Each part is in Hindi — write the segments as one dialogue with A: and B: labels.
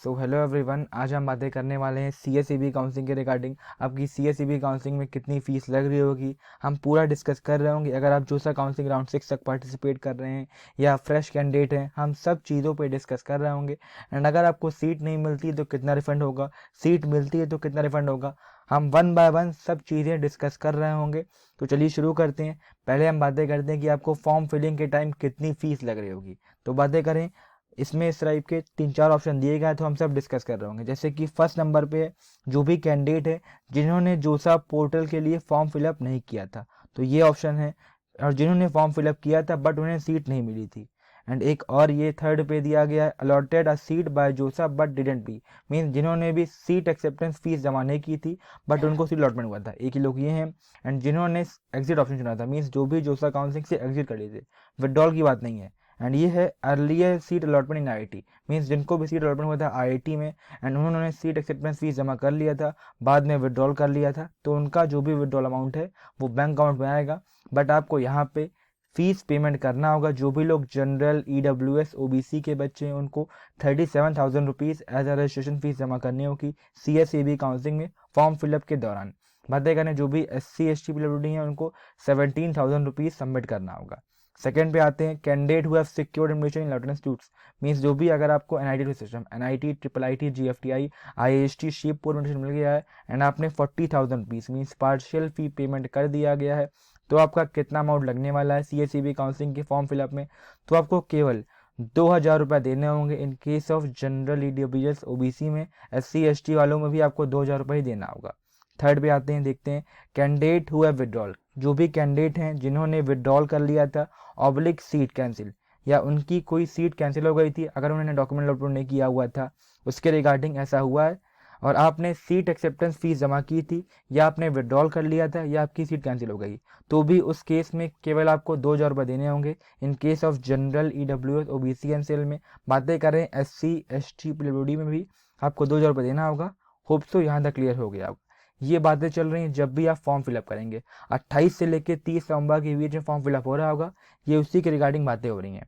A: सो हेलो एवरीवन, आज हम बातें करने वाले हैं CSEB काउंसलिंग के रिगार्डिंग। आपकी CSEB काउंसलिंग में कितनी फ़ीस लग रही होगी हम पूरा डिस्कस कर रहे होंगे। अगर आप जोसा काउंसलिंग राउंड 6 तक पार्टिसिपेट कर रहे हैं या फ्रेश कैंडिडेट हैं, हम सब चीज़ों पे डिस्कस कर रहे होंगे। एंड अगर आपको सीट नहीं मिलती तो कितना रिफंड होगा, सीट मिलती है तो कितना रिफंड होगा, हम वन बाय वन सब चीज़ें डिस्कस कर रहे होंगे। तो चलिए शुरू करते हैं। पहले हम बातें करते हैं कि आपको फॉर्म फिलिंग के टाइम कितनी फ़ीस लग रही होगी। तो बातें करें, इसमें इस टाइप के 3-4 ऑप्शन दिए गए हैं, तो हम सब डिस्कस कर रहे होंगे। जैसे कि फर्स्ट नंबर पे जो भी कैंडिडेट है जिन्होंने जोसा पोर्टल के लिए फॉर्म फिलअप नहीं किया था, तो ये ऑप्शन है। और जिन्होंने फॉर्म फिलअप किया था बट उन्हें सीट नहीं मिली थी। एंड एक और ये थर्ड पे दिया गया है, अलॉटेड अ सीट बाय जोसा बट डिडंट बी, मीन जिन्होंने भी सीट एक्सेप्टेंस फीस जमा नहीं की थी बट उनको सीट अलॉटमेंट हुआ था। एक ही लोग ये हैं। एंड जिन्होंने एग्जिट ऑप्शन चुना था, मीन्स जो भी जोसा काउंसलिंग से एग्जिट कर लिए थे, विड्रॉल की बात नहीं है। एंड ये है earlier seat allotment in IIT, means जिनको भी सीट अलॉटमेंट हुआ था IIT में एंड उन्होंने सीट एक्सेप्टेंस फीस जमा कर लिया था, बाद में विड्रॉल कर लिया था, तो उनका जो भी विड्रॉल अमाउंट है वो बैंक अकाउंट में आएगा। बट आपको यहाँ पे फीस पेमेंट करना होगा। जो भी लोग जनरल EWS OBC के बच्चे हैं उनको 37,000 rupees as a registration fees जमा करनी होगी CSEB काउंसलिंग में फॉर्म फिलअप के दौरान। बातें करें जो भी SC ST PWD हैं उनको 17,000 रुपीज़ सबमिट करना होगा। सेकेंड पे आते हैं, candidate who have secured admission in allotted institutes, means जो भी अगर आपको NIT system NIT IIIT GFTI IIST Shibpur admission मिल गया है एंड आपने 40,000 rupees means partial fee payment कर दिया गया है, तो आपका कितना अमाउंट लगने वाला है CSEB काउंसलिंग के फॉर्म फिलअप में। तो आपको केवल 2,000 रुपये देने होंगे। इन case of general EWS OBC में, SC ST वालों में भी आपको 2,000 रुपये ही देना होगा। थर्ड पे आते हैं, देखते हैं कैंडिडेट हु हैव विड्रॉल, जो भी कैंडिडेट हैं जिन्होंने विड्रॉल कर लिया था ऑब्लिक सीट कैंसिल, या उनकी कोई सीट कैंसिल हो गई थी अगर उन्होंने डॉक्यूमेंट अपलोड नहीं किया हुआ था, उसके रिगार्डिंग ऐसा हुआ है और आपने सीट एक्सेप्टेंस फीस जमा की थी या आपने विड्रॉल कर लिया था या आपकी सीट कैंसिल हो गई, तो भी उस केस में केवल आपको 2,000 रुपये देने होंगे। इन case of general EWS OBC and SL में। बातें करें SC ST PWD में भी आपको 2,000 रुपये देना होगा। होप सो यहाँ तक क्लियर हो गया। ये बातें चल रही हैं जब भी आप फॉर्म फिलअप करेंगे। 28 से लेकर 30 नवंबर के बीच में फॉर्म फिलअप हो रहा होगा, ये उसी के रिगार्डिंग बातें हो रही हैं।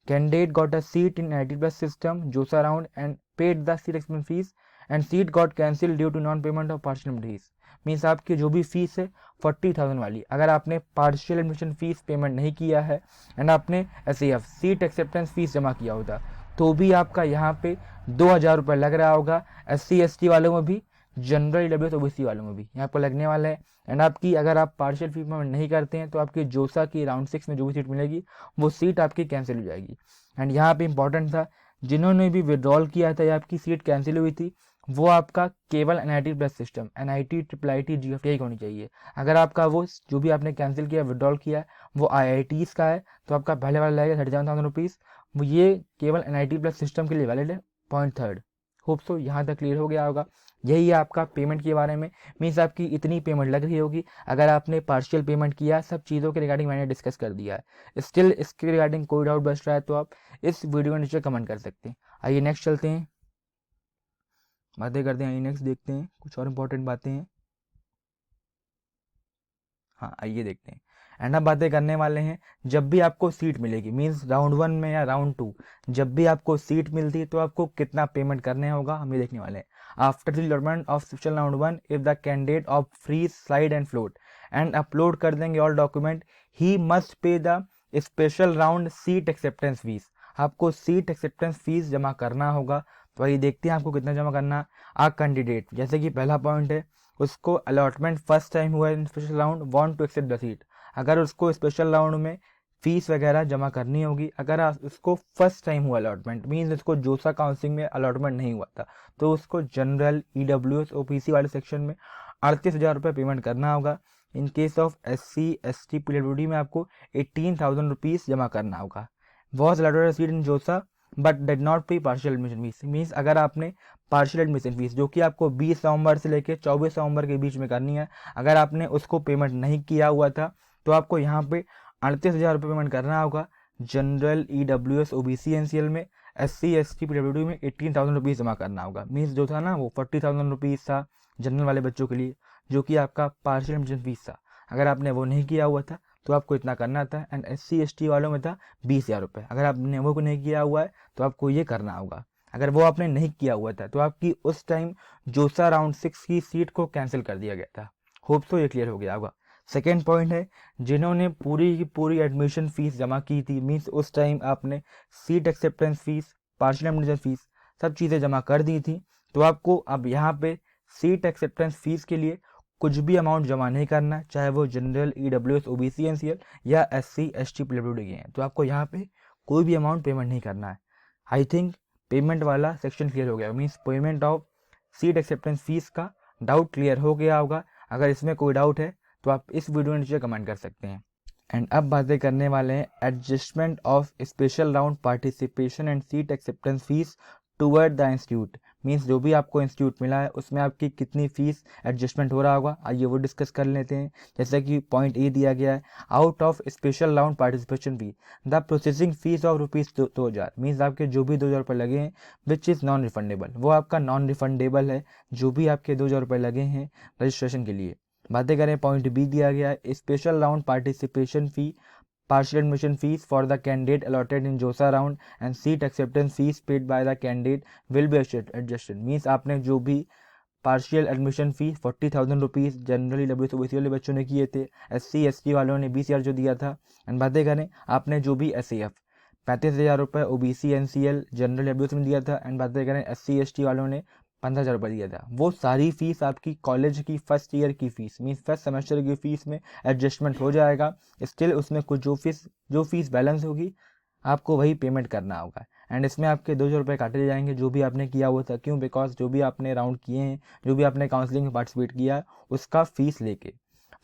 A: Candidate got a seat in NIT plus system JoSAA round and paid the seat expense fees and seat got cancel due to non payment of partial fees, means आपकी जो भी फीस है 40,000 वाली, अगर आपने पार्शियल एडमिशन फीस पेमेंट नहीं किया है एंड आपने SAF सीट एक्सेप्टेंस फीस जमा किया होता, तो भी आपका यहाँ पे 2,000 रुपये लग रहा होगा। SC ST वालों में भी, जनरल EWS OBC वालों में भी यहाँ पर लगने वाला है। एंड आपकी अगर आप पार्शियल फी पेमेंट नहीं करते हैं तो आपकी जोसा की राउंड 6 में जो भी सीट मिलेगी वो सीट आपकी कैंसिल हो जाएगी। एंड यहाँ पे इंपॉर्टेंट था, जिन्होंने भी विड्रॉल किया था या आपकी सीट कैंसिल हुई थी, वो आपका केवल NIT plus system NIT IIIT GFTI होनी चाहिए। अगर आपका वो जो भी आपने कैंसिल किया विड्रॉल किया है वो IITs का है, तो आपका पहले वाला लगेगा 37,000 रुपीज़। वो ये केवल NIT प्लस सिस्टम के लिए वैलिड है। पॉइंट थर्ड, होप सो यहाँ तक क्लियर हो गया होगा। यही है आपका पेमेंट के बारे में, मीन्स आपकी इतनी पेमेंट लग रही होगी अगर आपने पार्शियल पेमेंट किया। सब चीज़ों के रिगार्डिंग मैंने डिस्कस कर दिया है। स्टिल इसके रिगार्डिंग कोई डाउट बच रहा है तो आप इस वीडियो के नीचे कमेंट कर सकते हैं। आइए नेक्स्ट चलते हैं, बातें करते हैं। आइए नेक्स्ट देखते हैं, कुछ और इंपॉर्टेंट बातें हैं। हाँ आइए देखते हैं। एंड अब बातें करने वाले हैं, जब भी आपको सीट मिलेगी मीन्स राउंड 1 में या राउंड 2, जब भी आपको सीट मिलती है तो आपको कितना पेमेंट करने होगा हम ये देखने वाले हैं। After the allotment of special round 1, if the candidate of freeze slide and float and upload कर देंगे all document, he must pay the special round seat acceptance fees. आपको सीट एक्सेप्टेंस फीस जमा करना होगा। तो आइए देखते हैं आपको कितना जमा करना। आ कैंडिडेट, जैसे कि पहला पॉइंट है, उसको अलॉटमेंट फर्स्ट टाइम हुआ in special round, want to accept the seat, अगर उसको स्पेशल राउंड में फीस वगैरह जमा करनी होगी। अगर उसको फर्स्ट टाइम हुआ अलॉटमेंट, मीन्स उसको जोसा काउंसलिंग में अलॉटमेंट नहीं हुआ था, तो उसको जनरल EWS OBC वाले सेक्शन में 38,000 रुपये पेमेंट करना होगा। इन case of SC ST PWD में आपको 18,000 रुपीज़ जमा करना होगा। वॉज अलॉटेड सीट इन जोसा बट डिड नॉट पे पार्शियल एडमिशन फीस, मीन्स अगर आपने पार्शियल एडमिशन फीस जो कि आपको 20 नवंबर से लेकर 24 नवंबर के बीच में करनी है, अगर आपने उसको पेमेंट नहीं किया हुआ था तो आपको यहाँ पे 38,000 रुपये पेमेंट करना होगा। जनरल EWS OBC NCL में, SC ST PWD में 18,000 रुपीज़ जमा करना होगा। मीन्स जो था ना वो 40,000 रुपीज़ था जनरल वाले बच्चों के लिए, जो कि आपका पार्शियल एडमिशन फीस था। अगर आपने वो नहीं किया हुआ था तो आपको इतना करना था। एंड SC ST वालों में था 20,000 रुपये, अगर आपने वो नहीं किया हुआ है तो आपको ये करना होगा। अगर वो आपने नहीं किया हुआ था तो आपकी उस टाइम जोसा राउंड 6 की सीट को कैंसिल कर दिया गया था। होप सो ये क्लियर हो गया होगा। सेकेंड पॉइंट है, जिन्होंने पूरी की पूरी एडमिशन फीस जमा की थी, मीन्स उस टाइम आपने seat acceptance fees, partial admission fees, सब चीज़ें जमा कर दी थी, तो आपको अब यहाँ पे सीट एक्सेप्टेंस फीस के लिए कुछ भी अमाउंट जमा नहीं करना, चाहे वो जनरल, EWS, OBC, NCL या SC, ST, PWD के हैं, तो आपको यहाँ पे कोई भी अमाउंट पेमेंट नहीं करना है। आई थिंक पेमेंट वाला सेक्शन क्लियर हो गया, means payment of seat acceptance fees का डाउट क्लियर हो गया होगा। अगर इसमें कोई डाउट है तो आप इस वीडियो में नीचे कमेंट कर सकते हैं। एंड अब बातें करने वाले हैं adjustment of special round participation and seat acceptance fees toward the institute, means जो भी आपको इंस्टीट्यूट मिला है उसमें आपकी कितनी फीस एडजस्टमेंट हो रहा होगा, आइए वो डिस्कस कर लेते हैं। जैसे कि पॉइंट ए दिया गया है, out of special round participation fee the processing fees of ₹2000, means आपके जो भी 2000 रुपये लगे हैं विच इज़ नॉन रिफंडेबल, वो आपका नॉन रिफंडेबल है, जो भी आपके 2000 रुपये लगे हैं रजिस्ट्रेशन के लिए। बातें करें पॉइंट बी दिया गया है, special round participation fee, partial admission fees for the candidate allotted in JOSA round and seat acceptance fees paid by the candidate will be adjusted, means आपने जो भी partial admission fee 40,000 rupees generally WS वाले बच्चों ने किए थे, SC ST वालों ने 20,000 जो दिया था, एंड बातें करें आपने जो भी SAF 35,000 रुपये, OBC NCL जनरल WS में दिया था, एंड बातें करें SC ST वालों ने 15,000 रुपये दिया था, वो सारी फीस आपकी कॉलेज की फर्स्ट ईयर की फीस, मीन्स फर्स्ट सेमेस्टर की फीस में एडजस्टमेंट हो जाएगा। स्टिल उसमें कुछ जो फीस बैलेंस होगी आपको वही पेमेंट करना होगा, एंड इसमें आपके 2,000 रुपये काटे जाएंगे जो भी आपने किया हुआ था। क्यों? बिकॉज जो भी आपने राउंड किए हैं, जो भी आपने काउंसलिंग में पार्टिसिपेट किया है उसका फीस लेके।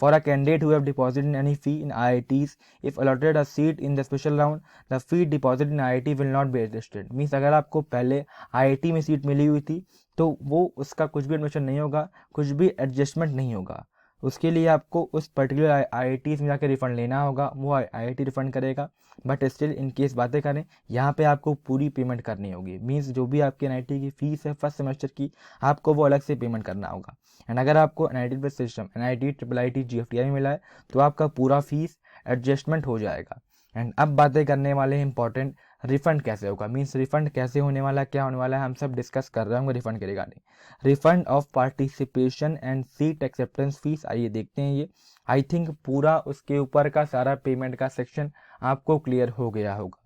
A: For a candidate who have deposited in any fee in IITs, if allotted a seat in the special round, the fee deposited in IIT will not be adjusted. Means अगर आपको पहले IIT में सीट मिली हुई थी तो वो उसका कुछ भी एडमिशन नहीं होगा, कुछ भी एडजस्टमेंट नहीं होगा, उसके लिए आपको उस पर्टिकुलर IIT में जाकर रिफ़ंड लेना होगा, वो IIT रिफ़ंड करेगा। बट स्टिल इन केस बातें करें, यहाँ पे आपको पूरी पेमेंट करनी होगी, मीन्स जो भी आपकी NIT की फ़ीस है फर्स्ट सेमेस्टर की, आपको वो अलग से पेमेंट करना होगा। एंड अगर आपको NIT based system NIT, IIT, GFTI मिला है तो आपका पूरा फीस एडजस्टमेंट हो जाएगा। एंड अब बातें करने वाले हैं इंपॉर्टेंट, रिफंड कैसे होगा, मीन्स रिफंड कैसे होने वाला है, क्या होने वाला है, हम सब डिस्कस कर रहे होंगे रिफंड के regarding. Refund of participation and seat acceptance fees, आइए देखते हैं ये। आई थिंक पूरा उसके ऊपर का सारा पेमेंट का सेक्शन आपको क्लियर हो गया होगा।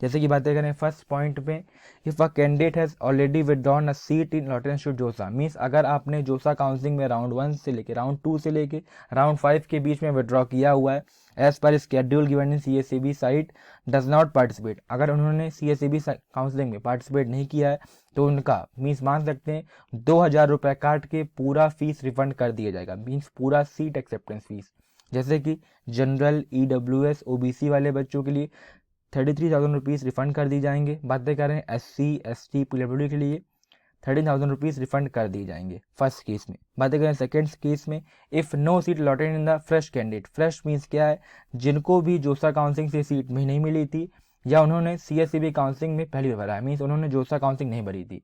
A: जैसे कि बातें करें फर्स्ट पॉइंट पे, if a candidate has already withdrawn a seat in lottery institute जोसा, मीन्स अगर आपने जोसा काउंसलिंग में राउंड 1 से लेके राउंड 2 से लेके राउंड 5 के बीच में विदड्रॉ किया हुआ है, एज पर schedule given in CSEB site does not participate, अगर उन्होंने CSEB काउंसलिंग में पार्टिसिपेट नहीं किया है तो उनका मीन्स मान सकते हैं 2,000 रुपये काट के पूरा फीस रिफंड कर दिया जाएगा, मीन्स पूरा सीट एक्सेप्टेंस फीस। जैसे कि जनरल, EWS, OBC वाले बच्चों के लिए 33,000 रुपीज़ रिफंड कर दी जाएंगे। बातें करें SC ST PWD के लिए 13,000 रुपीज़ रिफंड कर दिए जाएंगे फर्स्ट केस में। बातें करें सेकेंड केस में, if no seat allotted in the fresh candidate, fresh means क्या है, जिनको भी जोसा काउंसलिंग से सीट में नहीं मिली थी या उन्होंने CSEB काउंसलिंग में पहली बार भरा है, मीन्स उन्होंने जोसा काउंसलिंग नहीं भरी थी।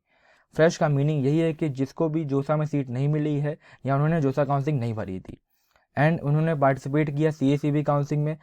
A: फ्रेश का मीनिंग यही है कि जिसको भी जोसा में सीट नहीं मिली है या उन्होंने जोसा काउंसलिंग नहीं भरी थी एंड उन्होंने पार्टिसिपेट किया CSEB काउंसलिंग में,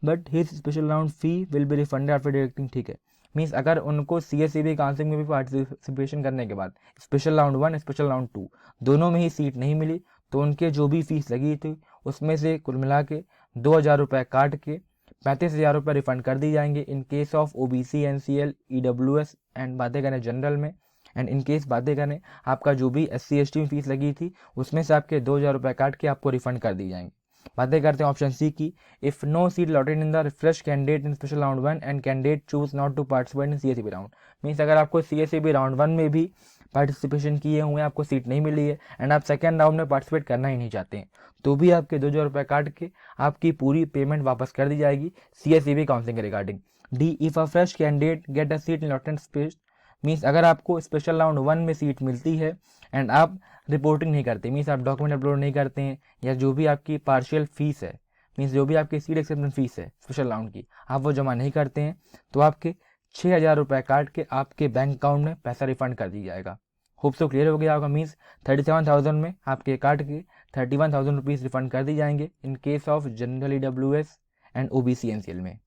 A: but his special round fee will be refunded after deducting, ठीक है। मीन्स अगर उनको CSEB काउंसलिंग में भी पार्टिसिपेशन करने के बाद स्पेशल राउंड 1, स्पेशल राउंड 2 दोनों में ही सीट नहीं मिली तो उनके जो भी फीस लगी थी उसमें से कुल मिला के 2,000 रुपये काट के 35,000 रुपये रिफंड कर दी जाएंगे in case of OBC NCL EWS and बातें करें जनरल में। एंड इन केस बातें करें आपका जो भी SC ST में फीस लगी थी उसमें से आपके 2,000 रुपये काट के आपको रिफंड कर दी जाएंगे। बातें करते हैं ऑप्शन सी की, if no seat allotted in the refresh candidate in special round 1 and candidate choose not to participate in CSEB round, means अगर आपको CSEB राउंड 1 में भी पार्टिसिपेशन किए हुए हैं, आपको सीट नहीं मिली है एंड आप सेकेंड राउंड में पार्टिसिपेट करना ही नहीं चाहते हैं, तो भी आपके 2,000 रुपये काट के आपकी पूरी पेमेंट वापस कर दी जाएगी CSEB काउंसलिंग के regarding. D, if a fresh candidate get a seat in allotted space, means अगर आपको स्पेशल राउंड 1 में सीट मिलती है एंड आप रिपोर्टिंग नहीं करते, मीन्स आप डॉक्यूमेंट अपलोड नहीं करते हैं या जो भी आपकी पार्शियल फीस है, मीन्स जो भी आपकी सीट एक्सेप्टेंस फीस है स्पेशल राउंड की, आप वो जमा नहीं करते हैं तो आपके 6,000 रुपये काट के आपके बैंक अकाउंट में पैसा रिफंड कर दी जाएगा। होप सो क्लियर हो गया होगा। मीन्स 37,000 में आपके काट के 31,000 रुपीज़ रिफंड कर दी जाएंगे in case of general EWS and OBC NCL में।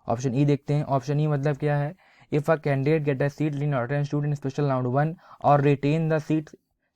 A: ऑप्शन ई देखते हैं। ऑप्शन ई मतलब क्या है, if a candidate get a seat in lottery institute in special round 1 और retain the seat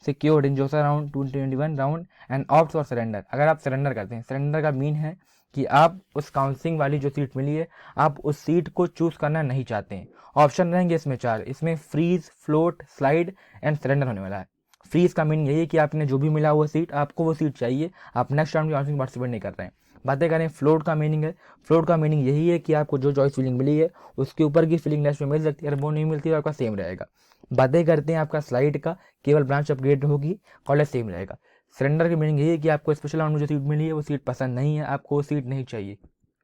A: secured in JoSAA round 2021 round and opt for surrender. अगर आप सरेंडर करते हैं, सरेंडर का मीन है कि आप उस काउंसलिंग वाली जो सीट मिली है आप उस सीट को चूज करना नहीं चाहते हैं। ऑप्शन रहेंगे इसमें 4, इसमें freeze, float, slide and surrender होने वाला है। फ्रीज का मीनिंग यही है कि आपने जो भी मिला हुआ सीट, आपको वो सीट चाहिए, आप नेक्स्ट राउंड की काउंसलिंग पार्टिसिपेट नहीं कर रहे हैं। बातें करें फ्लोट का मीनिंग है, फ्लोट का मीनिंग यही है कि आपको जो चॉइस फिलिंग मिली है उसके ऊपर की फिलिंग नेक्स्ट में मिल सकती है, अगर वो नहीं मिलती तो आपका सेम रहेगा। बातें करते हैं आपका स्लाइड का, केवल ब्रांच अपग्रेड होगी, कॉलेज सेम रहेगा। सरेंडर की मीनिंग यही है कि आपको स्पेशल राउंड में जो सीट मिली है वो सीट पसंद नहीं है, आपको वो सीट नहीं चाहिए,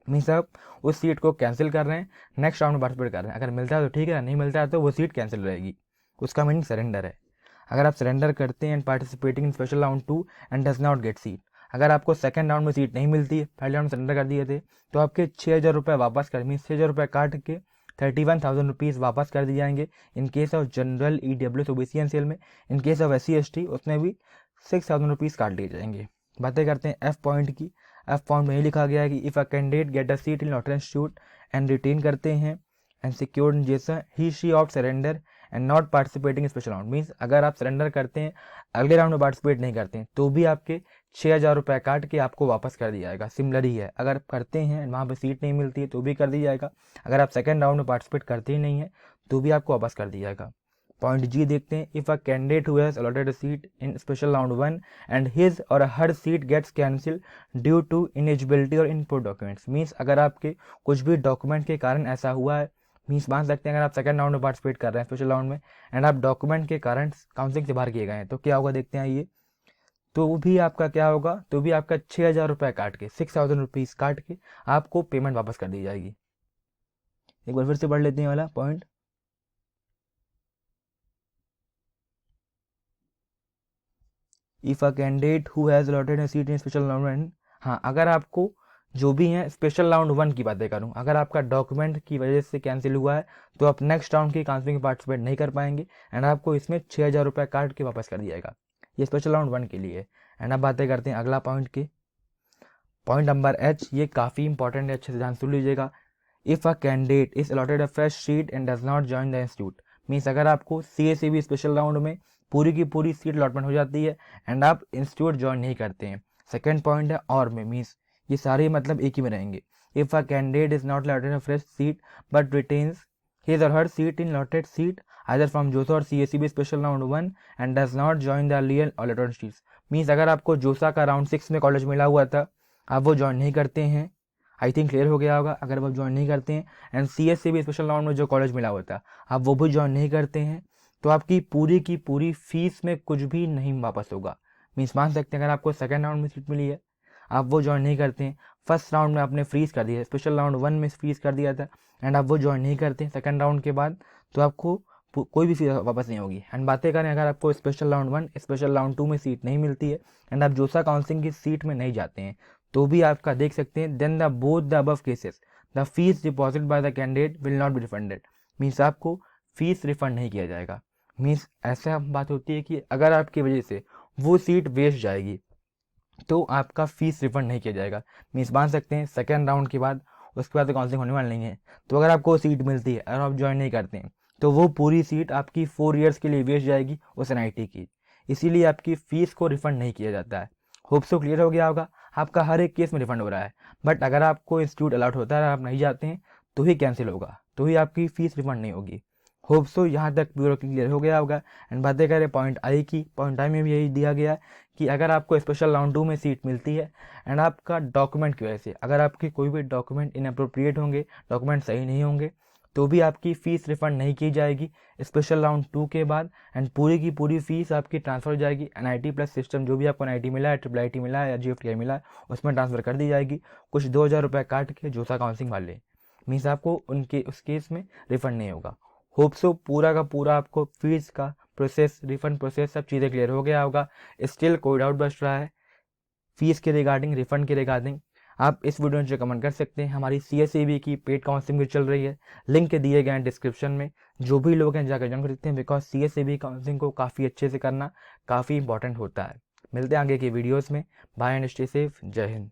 A: मीन्स आप उस सीट को कैंसिल कर रहे हैं, नेक्स्ट राउंड में पार्टिसिपेट कर रहे हैं। अगर मिलता है तो ठीक है, नहीं मिलता है तो वो सीट कैंसिल रहेगी, उसका मीनिंग सरेंडर है। अगर आप सरेंडर करते हैं and participating in special round 2 and does not gate seat, अगर आपको सेकंड राउंड में सीट नहीं मिलती है, पहले राउंड में सरेंडर कर दिए थे, तो आपके 6,000 रुपये वापस कर, मीन 6,000 रुपये काट के 31,000 रुपीज़ वापस कर दिए जाएंगे। In case of general EWS OBC NCL में, इन केस ऑफ SC ST उसमें भी 6,000 रुपीज़ काट लिए जाएंगे। बातें करते हैं F पॉइंट की। F पॉइंट में ये लिखा गया है कि if a candidate get a seat in lottery institute and retain करते हैं एंड सिक्योर्ड इन जैसा ही शी of surrender and not participating special round, means अगर आप सरेंडर करते हैं, अगले राउंड में पार्टिसिपेट नहीं करते हैं, तो भी आपके 6,000 रुपये काट के आपको वापस कर दिया जाएगा। सिमिलर ही है, अगर करते हैं वहाँ पे सीट नहीं मिलती है तो भी कर दिया जाएगा, अगर आप सेकंड राउंड में पार्टिसिपेट करते ही नहीं है तो भी आपको वापस कर दिया जाएगा। पॉइंट जी देखते हैं, if a candidate who has allotted a seat in special round 1 and his और her seat gets cancel due to ineligibility और इनपुट डॉक्यूमेंट्स, मीन्स अगर आपके कुछ भी डॉक्यूमेंट के कारण ऐसा हुआ है, मीन्स मान सकते हैं अगर आप सेकंड राउंड में पार्टिसिपेट कर रहे हैं स्पेशल राउंड में एंड आप डॉक्यूमेंट के कारण काउंसलिंग से बाहर किए गए हैं, तो क्या होगा देखते हैं ये। तो भी आपका क्या होगा, तो भी आपका 6,000 रुपये काट के, 6,000 रुपीज़ काट के आपको पेमेंट वापस कर दी जाएगी। एक बार फिर से पढ़ लेते हैं वाला point. If a candidate who has allotted a seat in special round 1, हाँ अगर आपको जो भी है स्पेशल राउंड 1 की बातें करूँ, अगर आपका डॉक्यूमेंट की वजह से कैंसिल हुआ है तो आप नेक्स्ट राउंड की काउंसलिंग में पार्टिसिपेट नहीं कर पाएंगे एंड आपको इसमें 6,000 रुपये काट के वापस कर दिया जाएगा। ये स्पेशल राउंड 1 के लिए। एंड अब बातें करते हैं अगला पॉइंट की, पॉइंट नंबर H। ये काफ़ी इंपॉर्टेंट है, अच्छे से ध्यान सुन लीजिएगा। If a candidate is allotted a fresh seat and does not join the institute, means अगर आपको CACB स्पेशल राउंड में पूरी की पूरी सीट अलॉटमेंट हो जाती है एंड आप इंस्टीट्यूट ज्वाइन नहीं करते हैं। सेकेंड पॉइंट है और में, मीन्स ये सारे मतलब एक ही में रहेंगे। If a candidate is not allotted a fresh seat but retains his or her seat in allotted seat either from जोसा और CACB special round 1 and does not join the earlier allotted seats, means अगर आपको जोसा का राउंड 6 में कॉलेज मिला हुआ था, आप वो ज्वाइन नहीं करते हैं, आई थिंक क्लियर हो गया होगा। अगर वो ज्वाइन नहीं करते हैं एंड CACB स्पेशल राउंड में जो कॉलेज मिला हुआ था आप वो भी ज्वाइन नहीं करते हैं, तो आपकी पूरी की पूरी फीस में कुछ भी नहीं वापस होगा। मीन्स मान सकते हैं अगर आपको सेकेंड राउंड में सीट मिली है, आप वो ज्वाइन नहीं करते हैं, फर्स्ट राउंड में आपने फ्रीज कर दिया, स्पेशल राउंड 1 में फ्रीज कर दिया था एंड आप वो ज्वाइन नहीं करते सेकंड राउंड के बाद, तो आपको कोई भी फीस वापस नहीं होगी। एंड बातें करें अगर आपको स्पेशल राउंड 1 स्पेशल राउंड 2 में सीट नहीं मिलती है एंड आप जोसा काउंसलिंग की सीट में नहीं जाते हैं, तो भी आपका देख सकते हैं then the both the above cases the fees deposit by the candidate will not be refunded, means आपको फीस रिफंड नहीं किया जाएगा। मीन्स ऐसा बात होती है कि अगर आपकी वजह से वो सीट वेस्ट जाएगी तो आपका फीस रिफंड नहीं किया जाएगा। मीन्स मान सकते हैं सेकेंड राउंड के बाद उसके बाद तो काउंसलिंग होने वाली नहीं है, तो अगर आपको सीट मिलती है और आप ज्वाइन नहीं करते हैं तो वो पूरी सीट आपकी 4 ईयर्स के लिए वेस्ट जाएगी उस NIT की, इसीलिए आपकी फ़ीस को रिफ़ंड नहीं किया जाता है। होप सो क्लियर हो गया होगा, आपका हर एक केस में रिफ़ंड हो रहा है, बट अगर आपको इंस्टीट्यूट अलाउट होता है और आप नहीं जाते हैं तो ही कैंसिल होगा, तो ही आपकी फ़ीस रिफ़ंड नहीं होगी। होप सो यहाँ तक पूरा क्लियर हो गया होगा। एंड बातें करें पॉइंट आई की, पॉइंट आई में भी यही दिया गया है कि अगर आपको स्पेशल राउंड 2 में सीट मिलती है एंड आपका डॉक्यूमेंट की वजह से, अगर आपके कोई भी डॉक्यूमेंट इनअप्रोप्रिएट होंगे, डॉक्यूमेंट सही नहीं होंगे, तो भी आपकी फ़ीस रिफ़ंड नहीं की जाएगी स्पेशल राउंड 2 के बाद एंड पूरी की पूरी फीस आपकी ट्रांसफ़र हो जाएगी। NIT प्लस सिस्टम जो भी आपको NIT मिला है, IIIT मिला है या GFTI मिला है उसमें ट्रांसफ़र कर दी जाएगी, कुछ 2,000 रुपये काट के जोसा काउंसलिंग वाले, मीन्स आपको उनके उस केस में रिफ़ंड नहीं होगा। होप सो पूरा का पूरा आपको फीस का प्रोसेस, रिफंड प्रोसेस सब चीज़ें क्लियर हो गया होगा। स्टिल कोई डाउट बच रहा है फीस के रिगार्डिंग, रिफंड के रिगार्डिंग, आप इस वीडियो में कमेंट कर सकते हैं। हमारी CACB की पेड काउंसलिंग भी चल रही है, लिंक दिए गए हैं डिस्क्रिप्शन में, जो भी लोग हैं जाकर ज्वाइन कर सकते हैं, बिकॉज CACB काउंसलिंग को काफ़ी अच्छे से करना काफ़ी इंपॉर्टेंट होता है। मिलते हैं आगे के वीडियोज़ में, बाय एंड स्टे सेफ, जय हिंद।